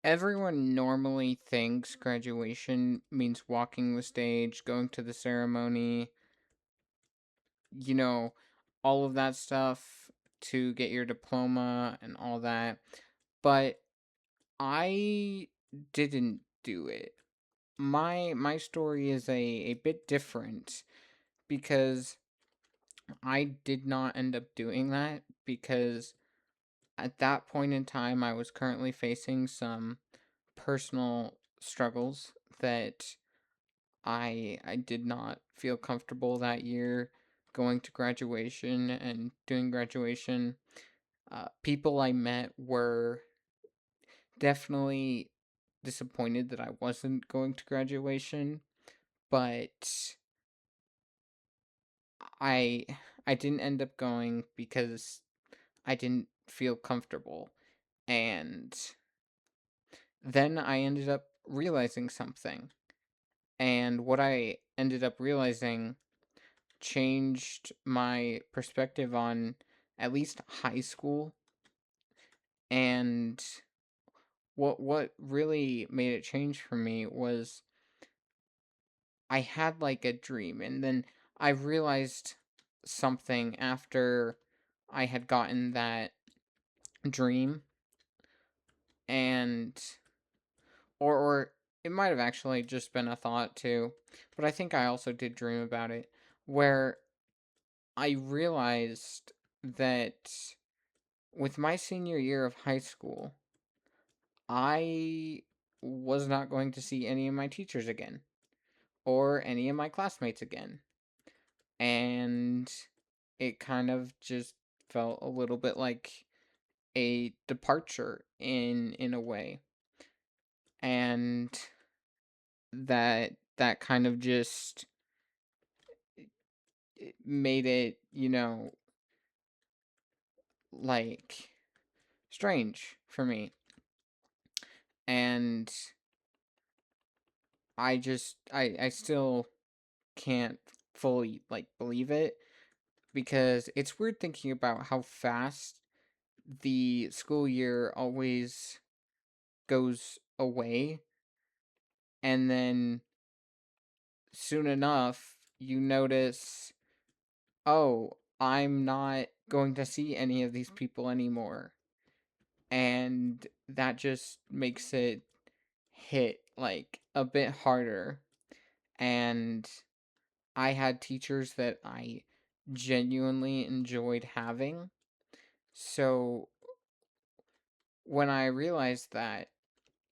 Everyone normally thinks graduation means walking the stage, going to the ceremony, you know, all of that stuff to get your diploma and all that. But I didn't do it. My story is a bit different because I did not end up doing that because at that point in time I was currently facing some personal struggles that I did not feel comfortable that year going to graduation and doing graduation. People I met were definitely disappointed that I wasn't going to graduation, but I I didn't end up going because I didn't feel comfortable. And then I ended up realizing something. And what I ended up realizing changed my perspective on at least high school. And what really made it change for me was I had like a dream, and then I realized something after I had gotten that dream. And or it might have actually just been a thought too, but I think I also did dream about it, where I realized that with my senior year of high school, I was not going to see any of my teachers again or any of my classmates again. And it kind of just felt a little bit like a departure in a way. And that kind of just made it, like strange for me. And I still can't fully like believe it because it's weird thinking about how fast the school year always goes away, and then soon enough you notice, oh, I'm not going to see any of these people anymore. And that just makes it hit like a bit harder. And I had teachers that I genuinely enjoyed having. So when I realized that,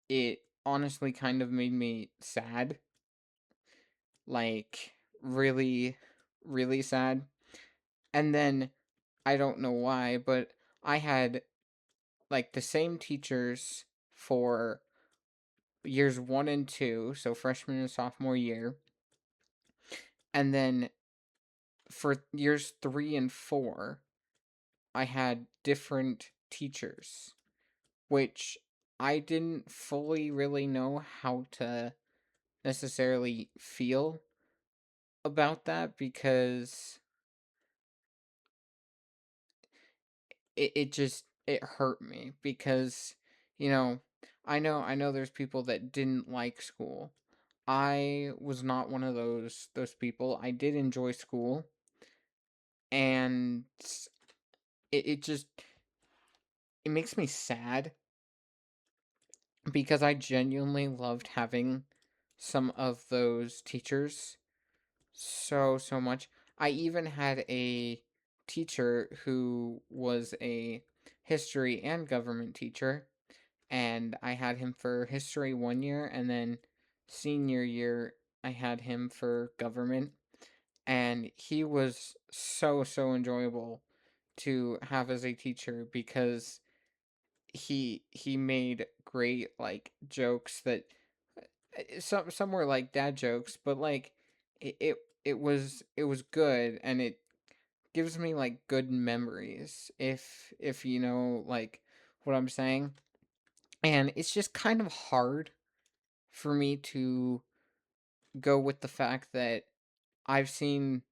it honestly kind of made me sad. Like, really, really sad. And then, I don't know why, but I had like the same teachers for years one and two, so freshman and sophomore year. And then for years three and four, I had different teachers, which I didn't fully really know how to necessarily feel about that because it just it hurt me because you know I know there's people that didn't like school. I was not one of those people. I did enjoy school, and it just it makes me sad because I genuinely loved having some of those teachers so much. I even had a teacher who was a history and government teacher, and I had him for history one year, and then senior year I had him for government, and he was so enjoyable to have as a teacher because he made great like jokes that some were like dad jokes, but like it, it it was good, and it gives me like good memories if you know like what I'm saying. And it's just kind of hard for me to go with the fact that I've seen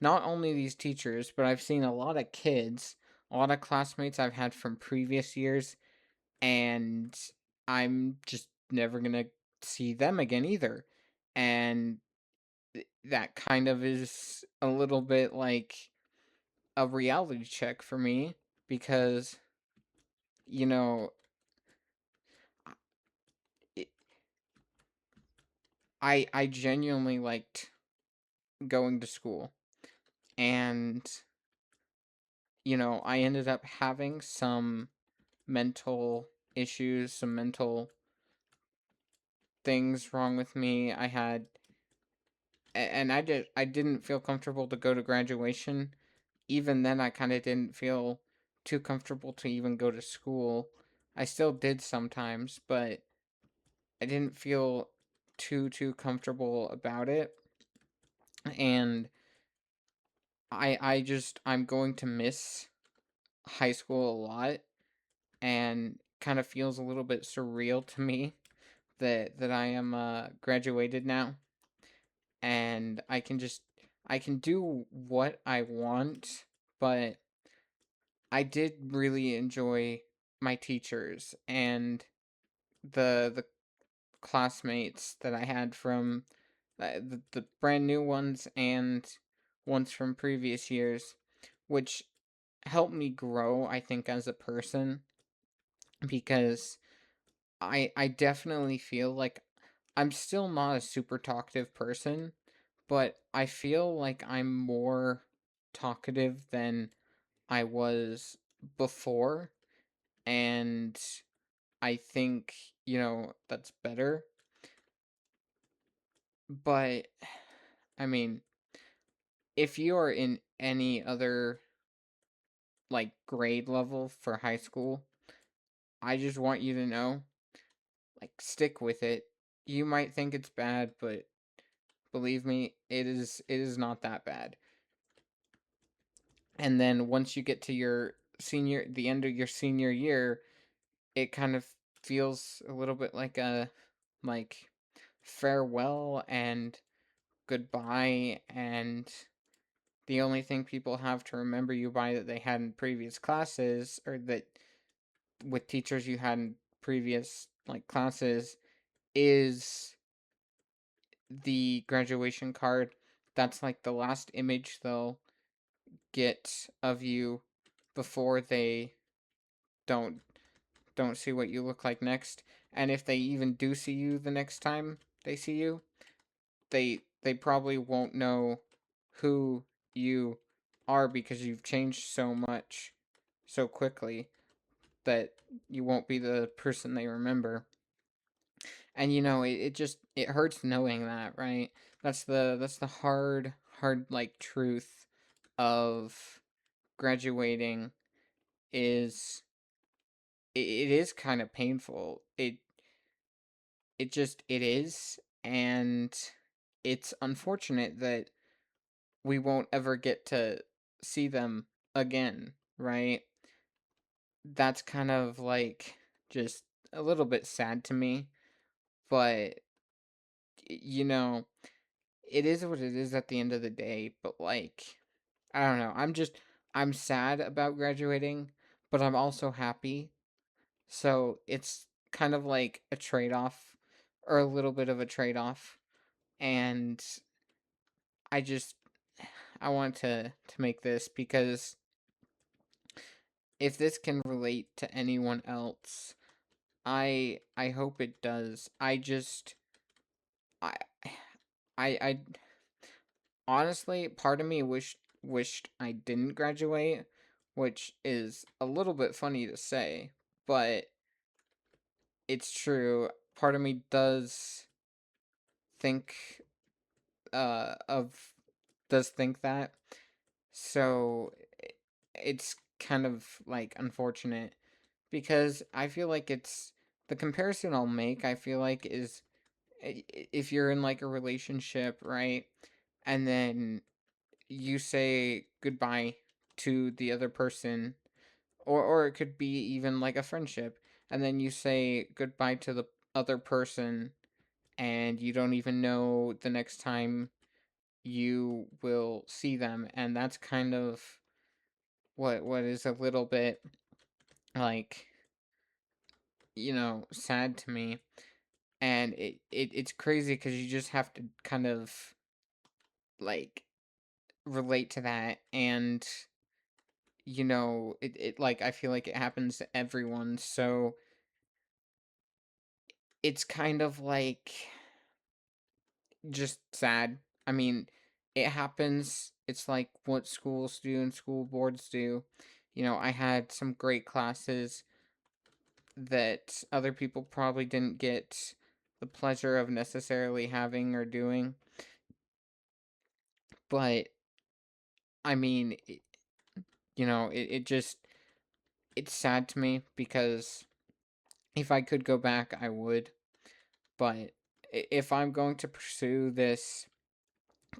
not only these teachers, but I've seen a lot of kids, a lot of classmates I've had from previous years, and I'm just never gonna see them again either. And that kind of is a little bit like a reality check for me because, you know, it, I genuinely liked going to school, and I ended up having some mental issues, some mental things wrong with me. And I didn't feel comfortable to go to graduation. Even then, I kind of didn't feel too comfortable to even go to school. I still did sometimes, but I didn't feel too comfortable about it. And I'm going to miss high school a lot, and kind of feels a little bit surreal to me that I am graduated now, and I can do what I want. But I did really enjoy my teachers and the classmates that I had from the brand new ones and ones from previous years, which helped me grow, I think, as a person, because I definitely feel like I'm still not a super talkative person, but I feel like I'm more talkative than I was before, and I think, that's better. But I mean, if you are in any other like grade level for high school, I just want you to know, like, stick with it. You might think it's bad, but believe me, it is not that bad. And then once you get to the end of your senior year, it kind of feels a little bit like a like farewell and goodbye, and the only thing people have to remember you by that they had in previous classes, or that with teachers you had in previous like classes, is the graduation card. That's like the last image they'll get of you before they don't don't see what you look like next. And if they even do see you the next time they see you, they probably won't know who you are because you've changed so much so quickly that you won't be the person they remember. And it hurts knowing that, right? That's the hard like truth of graduating, is it is kind of painful. It is, and it's unfortunate that we won't ever get to see them again, right? That's kind of like just a little bit sad to me, but you know, it is what it is at the end of the day. But like, I don't know. I'm sad about graduating, but I'm also happy. So it's kind of like a trade-off, or a little bit of a trade-off. And I just I want to make this because if this can relate to anyone else, I hope it does. I I honestly, part of me wished I didn't graduate, which is a little bit funny to say, but it's true. Part of me think of does think that. So it's kind of like unfortunate, because I feel like it's the comparison I'll make, I feel like, is if you're in like a relationship, right? And then you say goodbye to the other person, or it could be even like a friendship, and then you say goodbye to the other person, and you don't even know the next time you will see them. And that's kind of what is a little bit like, sad to me. And it's crazy because you just have to kind of like relate to that. And it like I feel like it happens to everyone, so it's kind of like just sad. I mean, it happens. It's like what schools do and school boards do. I had some great classes that other people probably didn't get the pleasure of necessarily having or doing. But I mean, it just it's sad to me because if I could go back, I would. But if I'm going to pursue this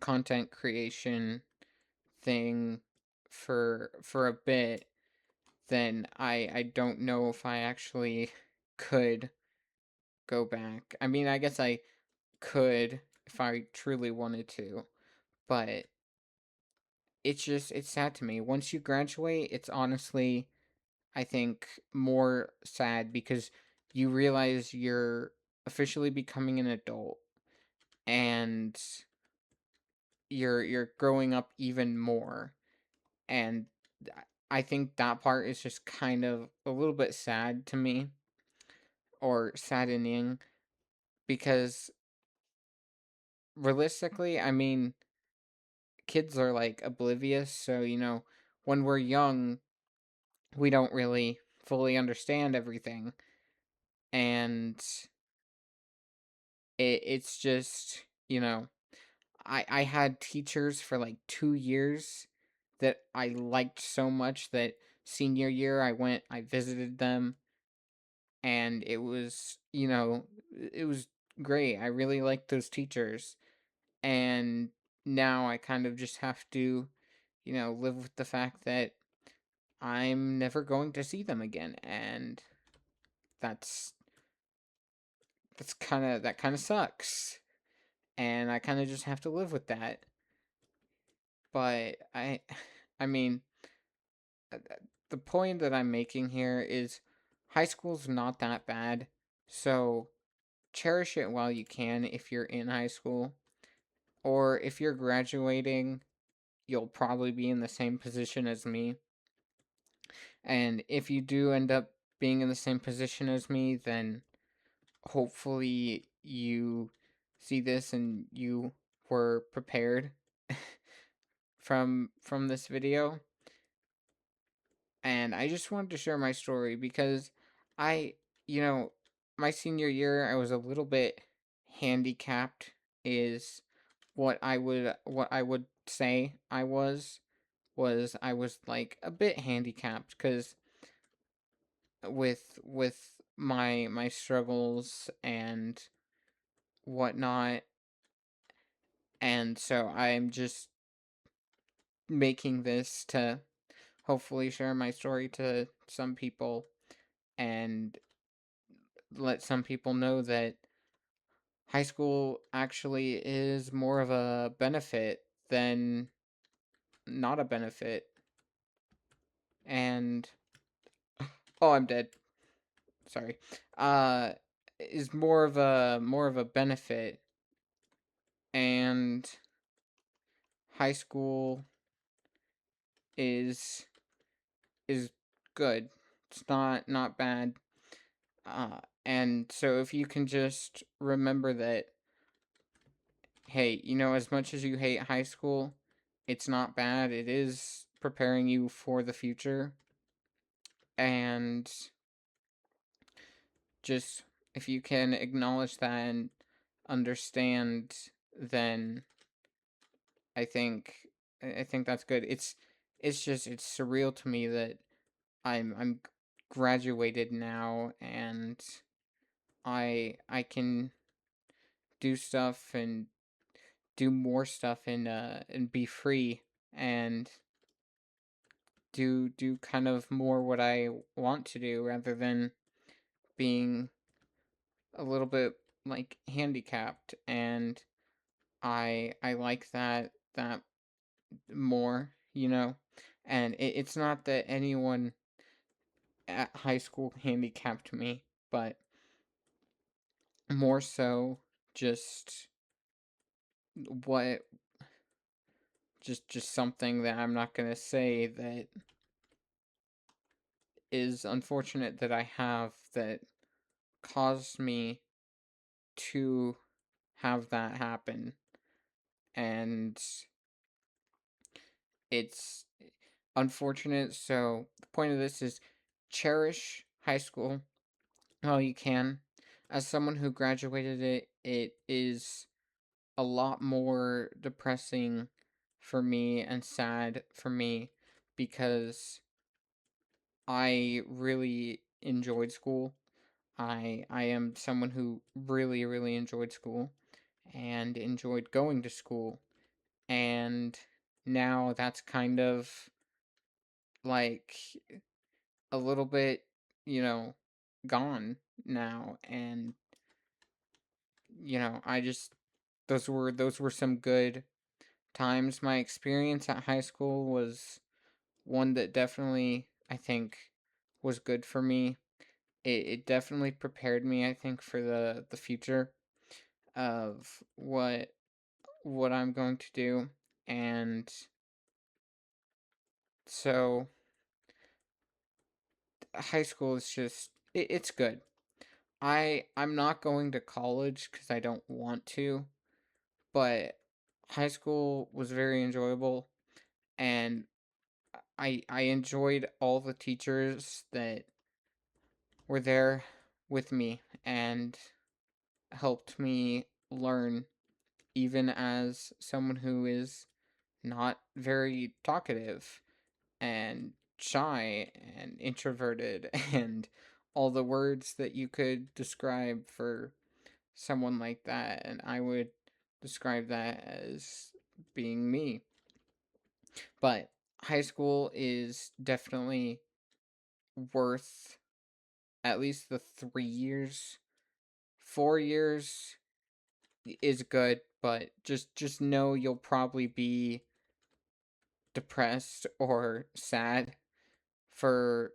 content creation thing for a bit, then I don't know if I actually could go back. I mean, I guess I could if I truly wanted to, but it's sad to me. Once you graduate, it's honestly, I think, more sad because you realize you're officially becoming an adult, and you're growing up even more. And I think that part is just kind of a little bit sad to me, or saddening, because realistically, I mean, kids are like oblivious, so when we're young, we don't really fully understand everything. And it's just, I had teachers for like 2 years that I liked so much that senior year I visited them, and it was great. I really liked those teachers. And now I kind of just have to, live with the fact that I'm never going to see them again. And that's that kind of sucks. And I kind of just have to live with that. But I mean, uh, uh, the point that I'm making here is high school's not that bad. So cherish it while you can if you're in high school. Or if you're graduating, you'll probably be in the same position as me. And if you do end up being in the same position as me, then hopefully you see this and you were prepared from this video. And I just wanted to share my story because I, you know, my senior year I was a little bit handicapped is what I would say I was like a bit handicapped because with my struggles and whatnot. And so I'm just making this to hopefully share my story to some people and let some people know that high school actually is more of a benefit than not a benefit. And oh, I'm dead. Sorry. Uh is more of a benefit. And high school is is good. It's not bad. And so if you can just remember that, hey, as much as you hate high school, it's not bad. It is preparing you for the future. And just if you can acknowledge that and understand, then I think I think that's good. It's surreal to me that I'm graduated now, and I can do stuff and do more stuff and be free and do kind of more what I want to do rather than being a little bit like handicapped. And I like that more. And it's not that anyone at high school handicapped me. but more so just what just something that I'm not going to say that is unfortunate that I have that caused me to have that happen. And it's unfortunate. So the point of this is cherish high school while you can. As someone who graduated it, it is a lot more depressing for me and sad for me because I really enjoyed school. I am someone who really enjoyed school and enjoyed going to school, and now that's kind of like a little bit, you know, gone now. And I just those were some good times. My experience at high school was one that definitely, I think, was good for me. It definitely prepared me, I think, for the future of what I'm going to do. And so high school is just it's good. I'm not going to college cuz I don't want to, but high school was very enjoyable, and I enjoyed all the teachers that were there with me and helped me learn, even as someone who is not very talkative and shy and introverted and all the words that you could describe for someone like that. And I would describe that as being me. But high school is definitely worth at least the 3 years. 4 years is good, but just know you'll probably be depressed or sad for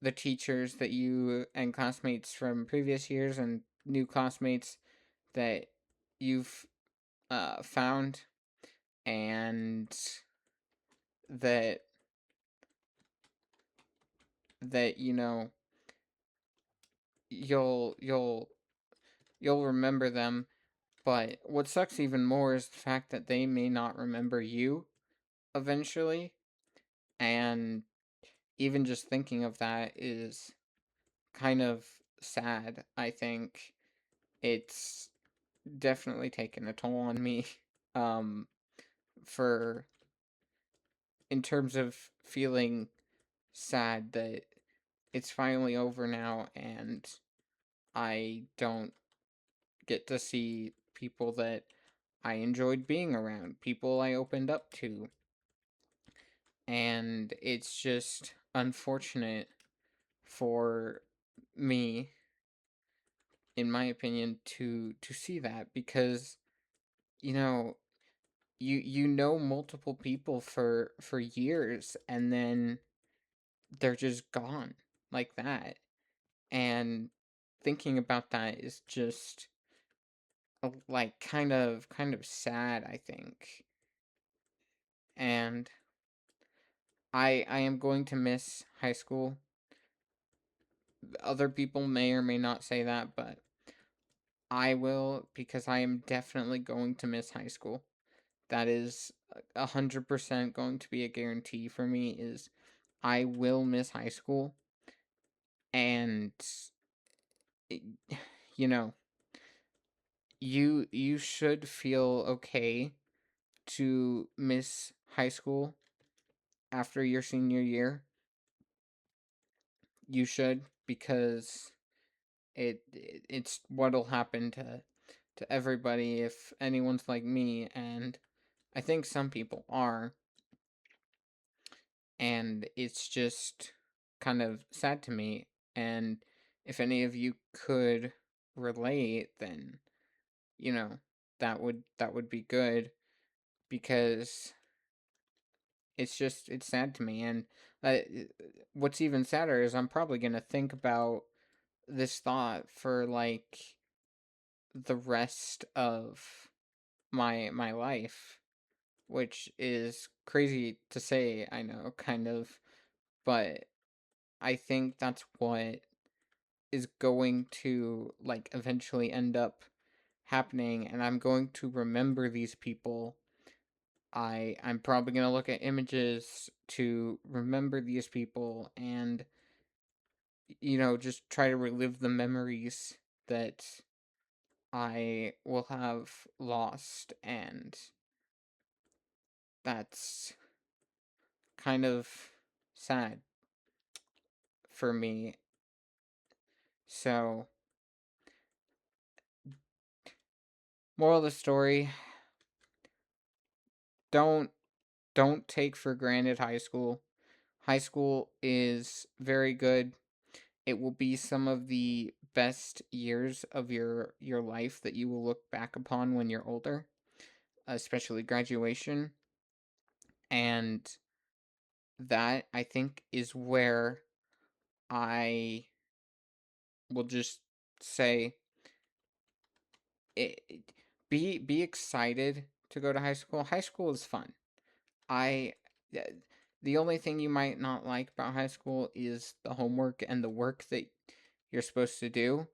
the teachers that you and classmates from previous years and new classmates that you've found, and that you'll you'll remember them. But what sucks even more is the fact that they may not remember you eventually. And even just thinking of that is kind of sad. I think it's definitely taken a toll on me. um for in terms of feeling sad that it's finally over now, and I don't get to see people that I enjoyed being around, people I opened up to. And it's just unfortunate for me, in my opinion, to see that, because you know you know multiple people for years, and then they're just gone like that. And thinking about that is just like kind of sad, I think. And I am going to miss high school. Other people may or may not say that, but I will, because I am definitely going to miss high school. That is 100% going to be a guarantee for me, is I will miss high school. And it- you know, you should feel okay to miss high school after your senior year. You should, because it's what'll happen to everybody if anyone's like me, and I think some people are. And it's just kind of sad to me. And if any of you could relate, then you know that would be good, because it's sad to me. And uh, what's even sadder is I'm probably gonna think about this thought for like the rest of my life, which is crazy to say, I know, kind of, but I think that's what is going to like eventually end up happening, and I'm going to remember these people. I'm probably going to look at images to remember these people and just try to relive the memories that I will have lost, and that's kind of sad for me. So, moral of the story, don't don't take for granted high school. High school is very good. It will be some of the best years of your life that you will look back upon when you're older, especially graduation. And that, I think, is where I will just say be excited to go to high school. High school is fun. I uh, the only thing you might not like about high school is the homework and the work that you're supposed to do,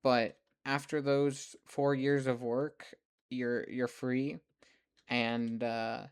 but after those 4 years of work, you're free, and yeah.